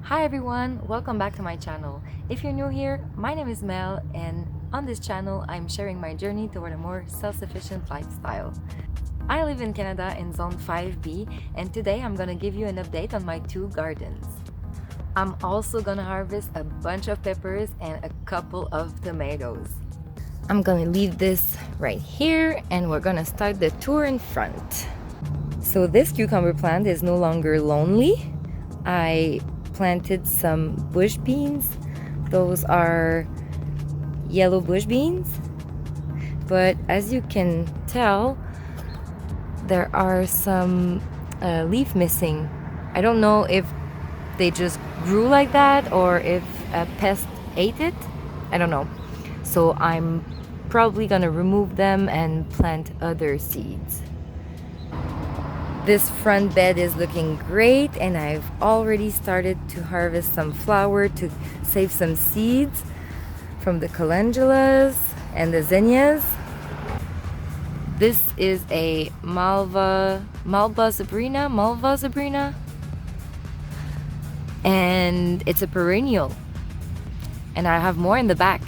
Hi everyone, welcome back to my channel. If you're new here, my name is Mel, and on this channel I'm sharing my journey toward a more self-sufficient lifestyle. I live in Canada in Zone 5B, and today I'm gonna give you an update on my two gardens. I'm also gonna harvest a bunch of peppers and a couple of tomatoes. I'm gonna leave this right here and we're gonna start the tour in front. So this cucumber plant is no longer lonely. I planted some bush beans. Those are yellow bush beans, but as you can tell, there are some leaf missing. I don't know if they just grew like that or if a pest ate it. I don't know. So I'm probably gonna remove them and plant other seeds. This front bed is looking great, and I've already started to harvest some flower to save some seeds from the calendulas and the zinnias. This is a Malva Sabrina, and it's a perennial. And I have more in the back.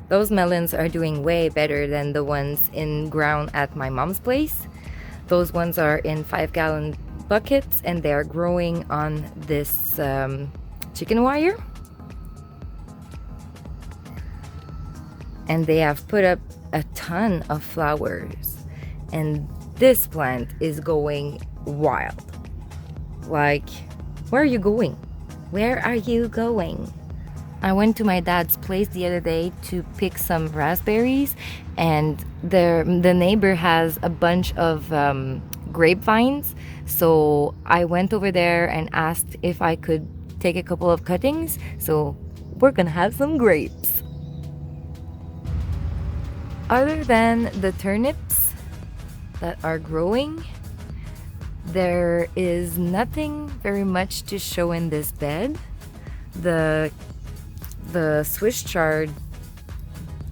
Those melons are doing way better than the ones in ground at my mom's place. Those ones are in 5-gallon buckets and they are growing on this chicken wire. And they have put up a ton of flowers. And this plant is going wild. Like, where are you going? Where are you going? I went to my dad's place the other day to pick some raspberries, and the neighbor has a bunch of grapevines. So I went over there and asked if I could take a couple of cuttings. So we're gonna have some grapes. Other than the turnips that are growing, there is nothing very much to show in this bed. The Swiss chard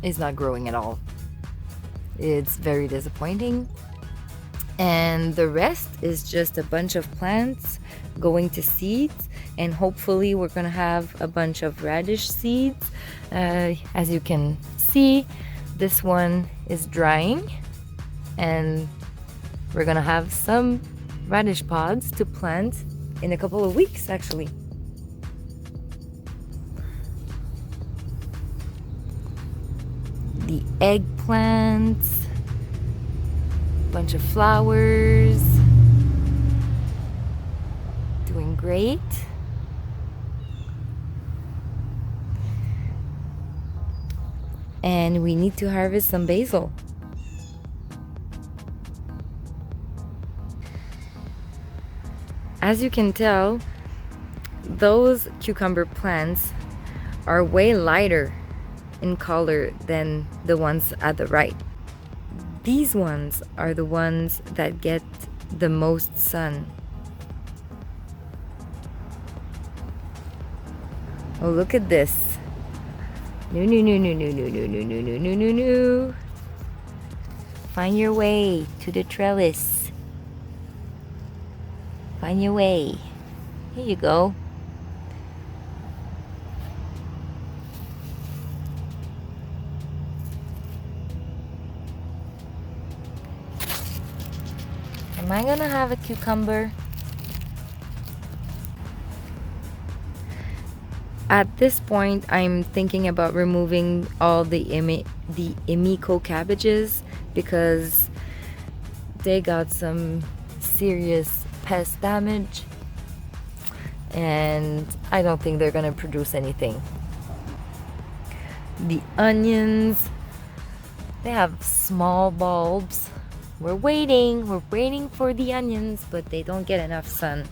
is not growing at all. It's very disappointing. And the rest is just a bunch of plants going to seeds, and hopefully we're gonna have a bunch of radish seeds. As you can see, this one is drying, and we're gonna have some radish pods to plant in a couple of weeks actually. The eggplants, bunch of flowers, doing great. And we need to harvest some basil. As you can tell, those cucumber plants are way lighter in color than the ones at the right. These ones are the ones that get the most sun. Oh, look at this. No. Find your way to the trellis. Find your way. Here you go. Am I gonna have a cucumber? At this point, I'm thinking about removing all the Emiko cabbages because they got some serious pest damage, and I don't think they're gonna produce anything. The onions, they have small bulbs. We're waiting for the onions, but they don't get enough sun.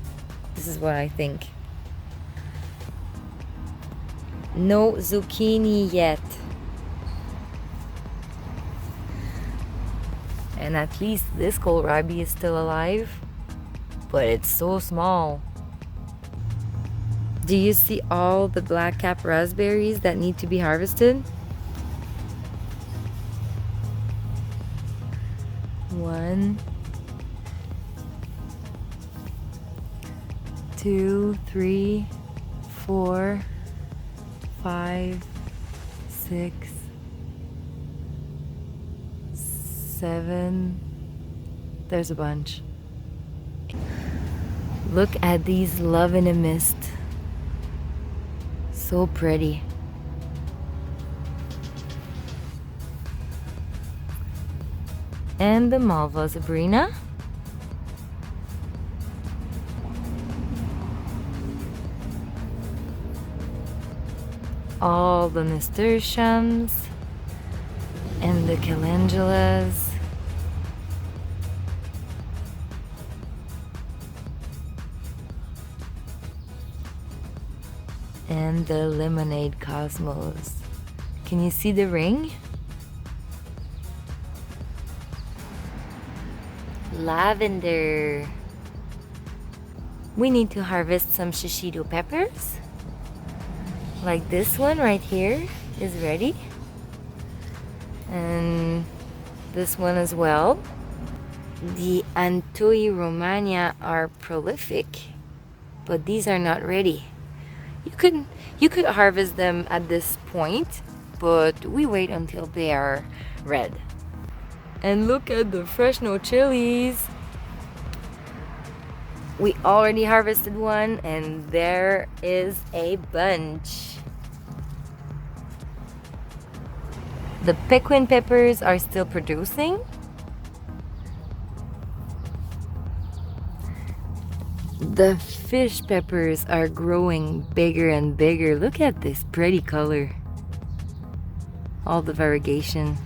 This is what I think. No zucchini yet. And at least this kohlrabi is still alive, but it's so small. Do you see all the black cap raspberries that need to be harvested? 1, 2, 3, 4, 5, 6, 7. There's a bunch. Look at these love in a mist. So pretty. And the Malva Sabrina. All the nasturtiums and the calendulas. And the lemonade cosmos. Can you see the ring? Lavender. We need to harvest some Shishito Peppers. Like this one right here is ready. And this one as well. The Antoi Romania are prolific, but these are not ready. You could harvest them at this point, but we wait until they are red. And look at the Fresno chilies. We already harvested one, and there is a bunch. The Pequin peppers are still producing. The fish peppers are growing bigger and bigger. Look at this pretty color. All the variegation.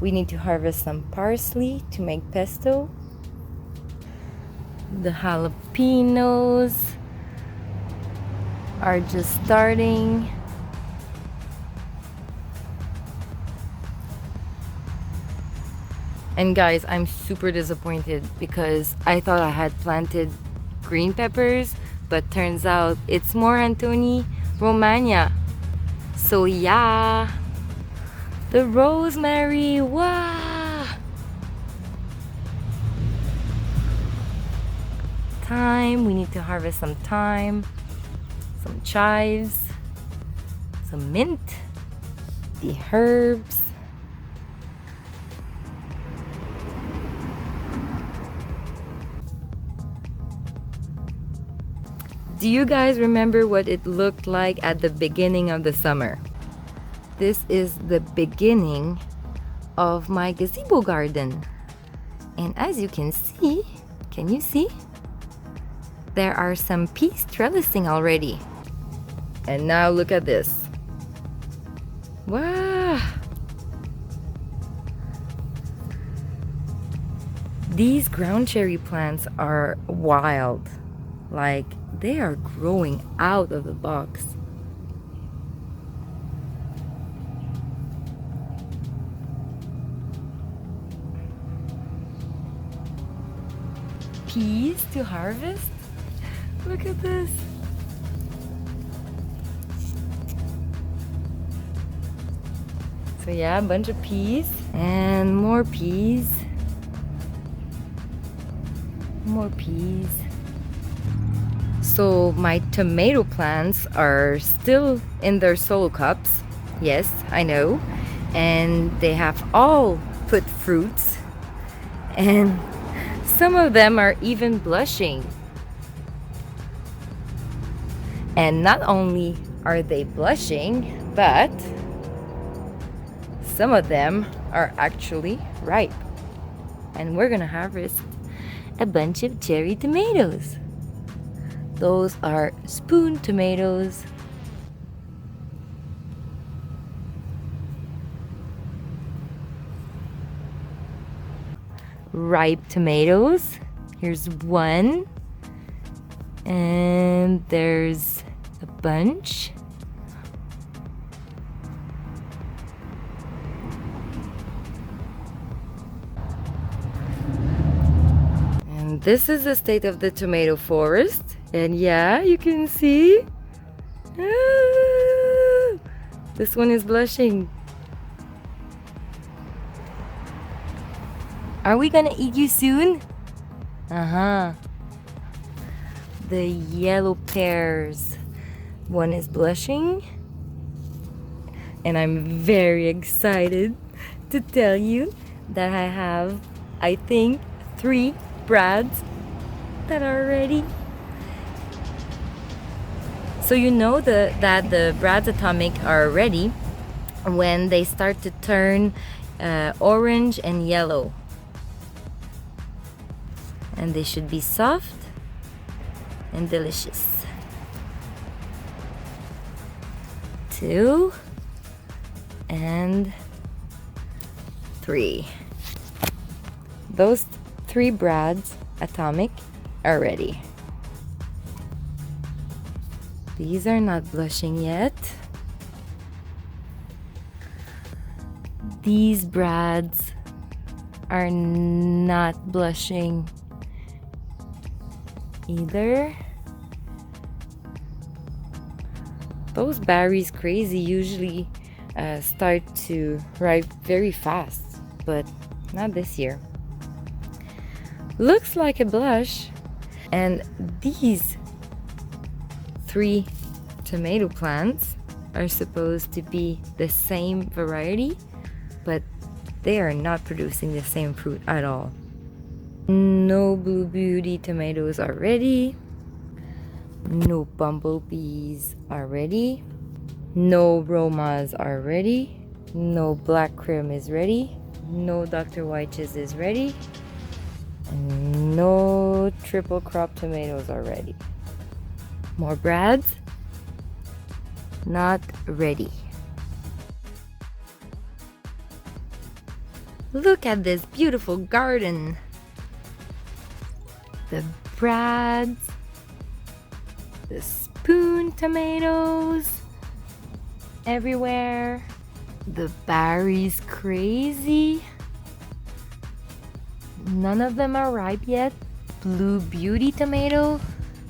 We need to harvest some parsley to make pesto. The jalapenos are just starting. And guys, I'm super disappointed because I thought I had planted green peppers, but turns out it's more Antoni Romania. So yeah, the rosemary, wow! Thyme, we need to harvest some thyme, some chives, some mint, the herbs. Do you guys remember what it looked like at the beginning of the summer? This is the beginning of my gazebo garden. And as you can you see? There are some peas trellising already. And now look at this. Wow! These ground cherry plants are wild. Like, they are growing out of the box. Peas to harvest? Look at this. So yeah, a bunch of peas and more peas. More peas. So my tomato plants are still in their solo cups. Yes, I know. And they have all put fruits. And some of them are even blushing. And not only are they blushing, but some of them are actually ripe. And we're gonna harvest a bunch of cherry tomatoes. Those are spoon tomatoes. Ripe tomatoes. Here's one. And there's a bunch. This is the state of the tomato forest. And yeah, you can see. Ah, this one is blushing. Are we gonna eat you soon? Uh-huh. The yellow pears. One is blushing. And I'm very excited to tell you that I have, I think, 3 brads that are ready. So you know that the brads atomic are ready when they start to turn orange and yellow. And they should be soft and delicious. 2 and 3. Those 3 brads atomic are ready. These are not blushing yet. These brads are not blushing either. Those berries crazy usually start to ripe very fast, but not this year. Looks like a blush. And these 3 tomato plants are supposed to be the same variety, but they are not producing the same fruit at all. No Blue Beauty tomatoes are ready. No bumblebees are ready. No Romas are ready. No Black Crim is ready. No Dr. Weich's is ready. And no triple crop tomatoes are ready. More brads? Not ready. Look at this beautiful garden. The brads, the spoon tomatoes everywhere. The berries crazy. None of them are ripe yet. Blue Beauty tomato.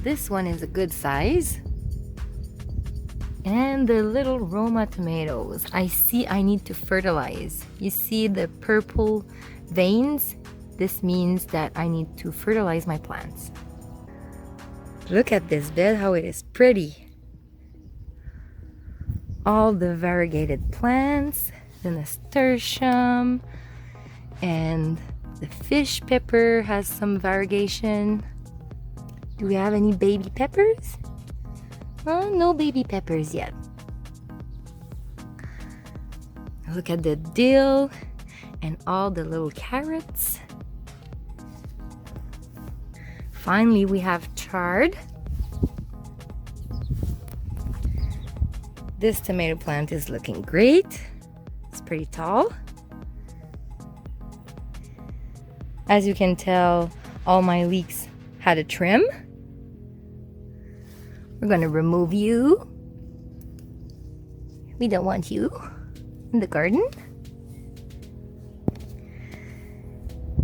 This one is a good size. And the little Roma tomatoes. I see I need to fertilize. You see the purple veins? This means that I need to fertilize my plants. Look at this bed, how it is pretty. All the variegated plants, the nasturtium, and the fish pepper has some variegation. Do we have any baby peppers? No baby peppers yet. Look at the dill and all the little carrots. Finally, we have chard. This tomato plant is looking great. It's pretty tall. As you can tell, all my leeks had a trim. We're gonna remove you. We don't want you in the garden.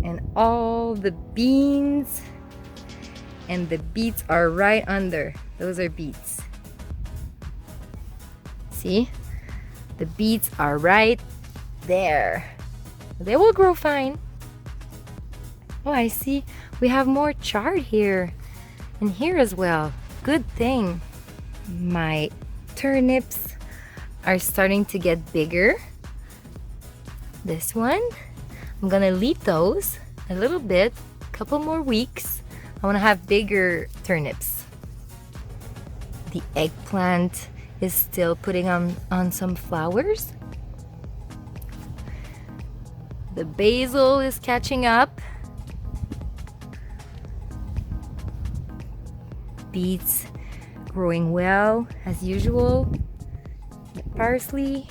And all the beans and the beets are right under. Those are beets. See? The beets are right there. They will grow fine. Oh, I see. We have more chard here. And here as well. Good thing. My turnips are starting to get bigger. This one, I'm gonna leave those a little bit, a couple more weeks. I wanna have bigger turnips. The eggplant is still putting on some flowers. The basil is catching up. Beets growing well as usual. The parsley.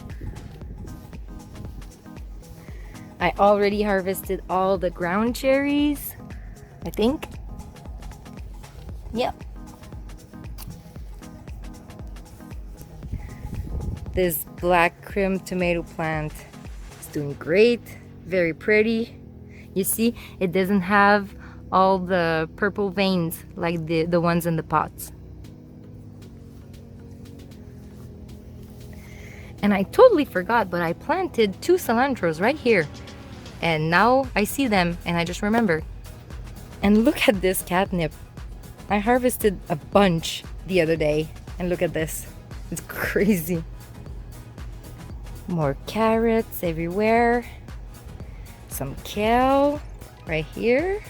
I already harvested all the ground cherries, I think. Yep. This black crim tomato plant is doing great, very pretty. You see, it doesn't have all the purple veins like the ones in the pots. And I totally forgot, but I planted 2 cilantros right here. And now I see them and I just remember. And look at this catnip. I harvested a bunch the other day. And look at this. It's crazy. More carrots everywhere. Some kale right here.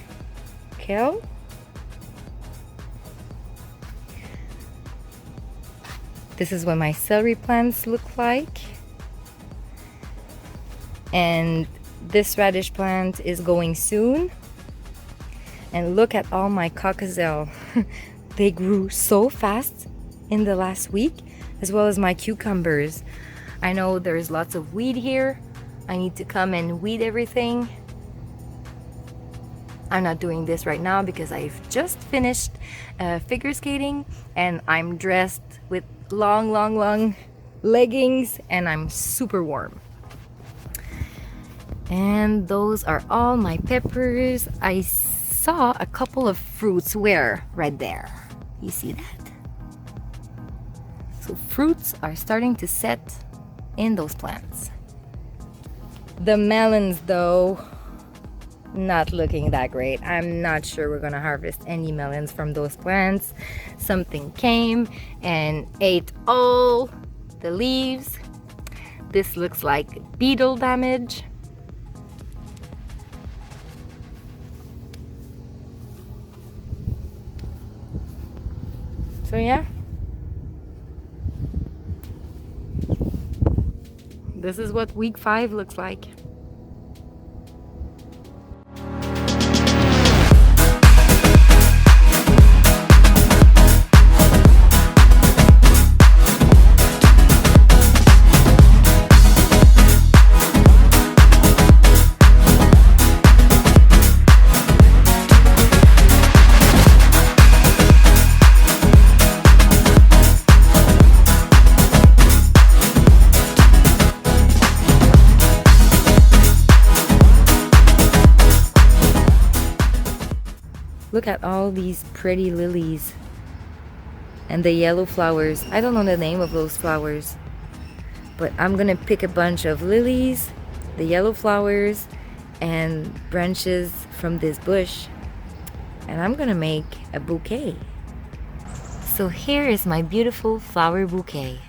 Kale. This is what my celery plants look like. And this radish plant is going soon. And look at all my cockazel. They grew so fast in the last week, as well as my cucumbers. I know there's lots of weed here. I need to come and weed everything. I'm not doing this right now because I've just finished figure skating and I'm dressed with long leggings and I'm super warm. And those are all my peppers. I saw a couple of fruits. Where? Right there. You see that? So fruits are starting to set in those plants. The melons though, not looking that great. I'm not sure we're gonna harvest any melons from those plants. Something came and ate all the leaves. This looks like beetle damage. So yeah, this is what week 5 looks like. Look at all these pretty lilies and the yellow flowers. I don't know the name of those flowers, but I'm gonna pick a bunch of lilies, the yellow flowers, and branches from this bush, and I'm gonna make a bouquet. So here is my beautiful flower bouquet.